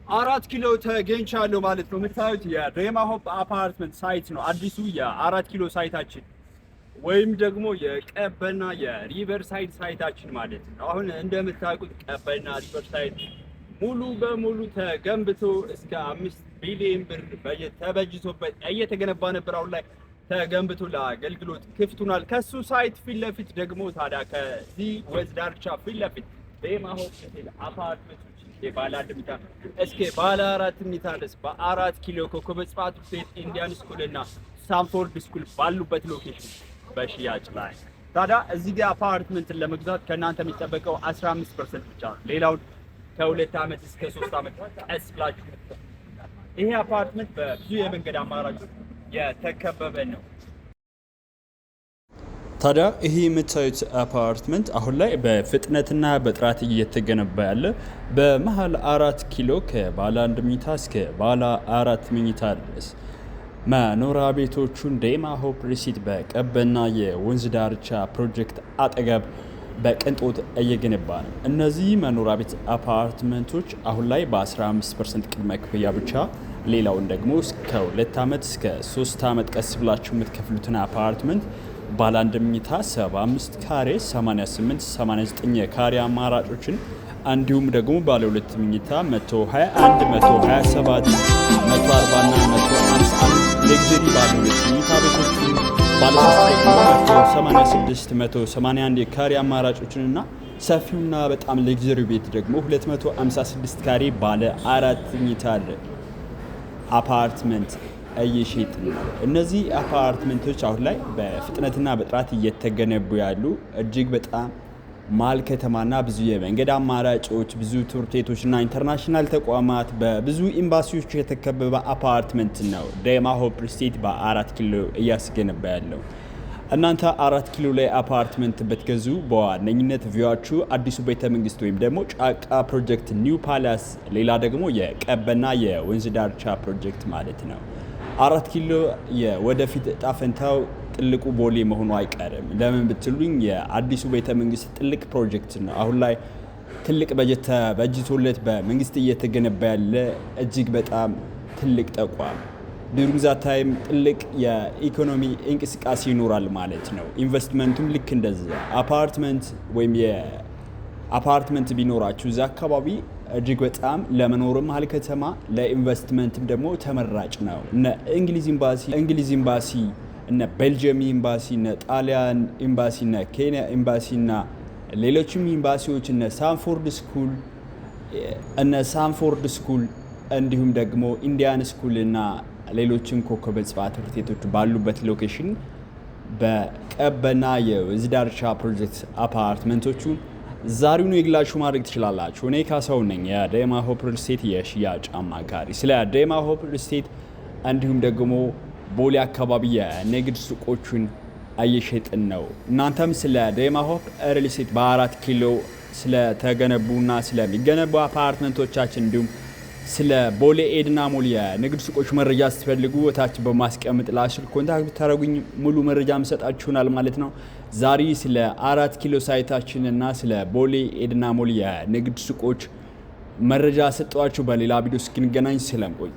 4 ኪሎ ተገኝቻለሁ ማለት ነው። የምታዩት የሬማ ሆፕ አፓርትመንት ሳይት ነው። አዲሱ የ4 ኪሎ ሳይታችን ወይም ደግሞ የቀበና የሪቨር ሳይድ ሳይታችን ማለት ነው። አሁን እንደምታውቁት ቀበና ሪቨር ሳይድ ሙሉ በሙሉ ተገንብቶ እስከ 5 ቢሊዮን ብር ተበጅቶበት እየተገነባ ነበር። አሁን ላይ ተገንብቶ ለአገልግሎት ክፍት ሆኗል። ከሱ ሳይት ፊት ለፊት ደግሞ ታዲያ ከዚህ ወንዝ ዳርቻ ፊት ለፊት ሬማ ሆፕ ሆቴል አፓርትመንቶች ባለ 1 መኝታ እስከ ባለ 4 መኝታ ድረስ በ4 ኪሎ ኮከበ ጽባህ ቤት ኢንዲያን ስኩል እና ሳንፎርድ ስኩል ባሉበት ሎኬሽን በሽያጭ ላይ። ታዲያ እዚህ ጋር አፓርትመንትን ለመግዛት ከእናንተ የሚጠበቀው 15% ብቻ ነው። ሌላውን ከ2 ዓመት እስከ 3 ዓመት ቀስ ብላችሁ። ይሄ አፓርትመንት በብዙ የመንገድ አማራጮች የተከበበ ነው። ታዲያ ይሄ የምታዩት አፓርትመንት አሁን ላይ በፍጥነትና በጥራት እየተገነባ ያለ በመሀል 4 ኪሎ ከባለ 1 መኝታ እስከ ባለ 4 መኝታ ድረስ መኖሪያ ቤቶቹን ሬማ ሆፕ ሪሲት በቀበና የወንዝ ዳርቻ ፕሮጀክት አጠገብ በቅንጦት እየገነባ ነው። እነዚህ መኖሪያ ቤት አፓርትመንቶች አሁን ላይ በ15% ቅድመ ክፍያ ብቻ፣ ሌላውን ደግሞ እስከ 2 ዓመት እስከ 3 ዓመት ቀስ ብላችሁ የምትከፍሉትን አፓርትመንት ባለ 1 መኝታ 75 ካሬ 88 89 የካሬ አማራጮችን እንዲሁም ደግሞ ባለ 2 መኝታ 121 127 140 እና 151 ሌግዘሪ ባለ 2 መኝታ ቤቶችን ባለ 3 ደግሞ 186 181 የካሬ አማራጮችንና ሰፊውና በጣም ሌግዘሪ ቤት ደግሞ 256 ካሬ ባለ 4 መኝታ አፓርትመንት እየሸጥን ነው። እነዚህ አፓርትመንቶች አሁን ላይ በፍጥነትና በጥራት እየተገነቡ ያሉ እጅግ በጣም መሀል ከተማና ብዙ የመንገድ አማራጮች፣ ብዙ ትምህርት ቤቶችና ኢንተርናሽናል ተቋማት፣ በብዙ ኤምባሲዎች የተከበበ አፓርትመንት ነው ሬማ ሆፕ ስቴት በ4 ኪሎ እያስገነባ ያለው። እናንተ 4 ኪሎ ላይ አፓርትመንት ብትገዙ በዋነኝነት ቪዋችሁ አዲሱ ቤተ መንግስት ወይም ደግሞ ጫቃ ፕሮጀክት ኒው ፓላስ፣ ሌላ ደግሞ የቀበና የወንዝ ዳርቻ ፕሮጀክት ማለት ነው። 4 ኪሎ የወደፊት እጣ ፈንታው ትልቁ ቦሌ መሆኑ አይቀርም። ለምን ብትሉኝ የአዲሱ ቤተ መንግስት ትልቅ ፕሮጀክት ነው። አሁን ላይ ትልቅ በጀት ተበጅቶለት በመንግስት እየተገነባ ያለ እጅግ በጣም ትልቅ ተቋም ዱሪንግ ዛት ታይም ትልቅ የኢኮኖሚ እንቅስቃሴ ይኖራል ማለት ነው። ኢንቨስትመንቱም ልክ እንደዚህ አፓርትመንት ወይም የአፓርትመንት ቢኖራችሁ እዛ አካባቢ እጅግ በጣም ለመኖርም መሀል ከተማ ለኢንቨስትመንትም ደግሞ ተመራጭ ነው። እነ እንግሊዝ ኤምባሲ፣ እነ ቤልጅየም ኤምባሲ፣ እነ ጣሊያን ኤምባሲ፣ እነ ኬንያ ኤምባሲ እና ሌሎችም ኤምባሲዎች እነ ሳንፎርድ ስኩል እንዲሁም ደግሞ ኢንዲያን ስኩል እና ሌሎችም ኮከበ ጽባህ ትምህርት ቤቶች ባሉበት ሎኬሽን በቀበና የወንዝ ዳርቻ ፕሮጀክት አፓርትመንቶቹ ዛሬውኑ የግላችሁ ማድረግ ትችላላችሁ። እኔ ካሳው ነኝ የሬማ ሆፕ ሪል ስቴት የሽያጭ አማካሪ። ስለ ሬማ ሆፕ ሪል ስቴት እንዲሁም ደግሞ ቦሌ አካባቢ የንግድ ሱቆቹን እየሸጥን ነው። እናንተም ስለ ሬማ ሆፕ ሪል ስቴት በ4 ኪሎ ስለተገነቡና ስለሚገነቡ አፓርትመንቶቻችን እንዲሁም ስለ ቦሌ ኤድና ሞል የንግድ ሱቆች መረጃ ስትፈልጉ ወታች በማስቀመጥ ላስል ኮንታክት ብታደርጉኝ ሙሉ መረጃ መስጣችሁናል ማለት ነው። ዛሬ ስለ 4 ኪሎ ሳይታችን እና ስለ ቦሌ ኤድና ሞል የንግድ ሱቆች መረጃ ሰጣችሁ። በሌላ ቪዲዮ እስክንገናኝ ሰላም ቆዩ።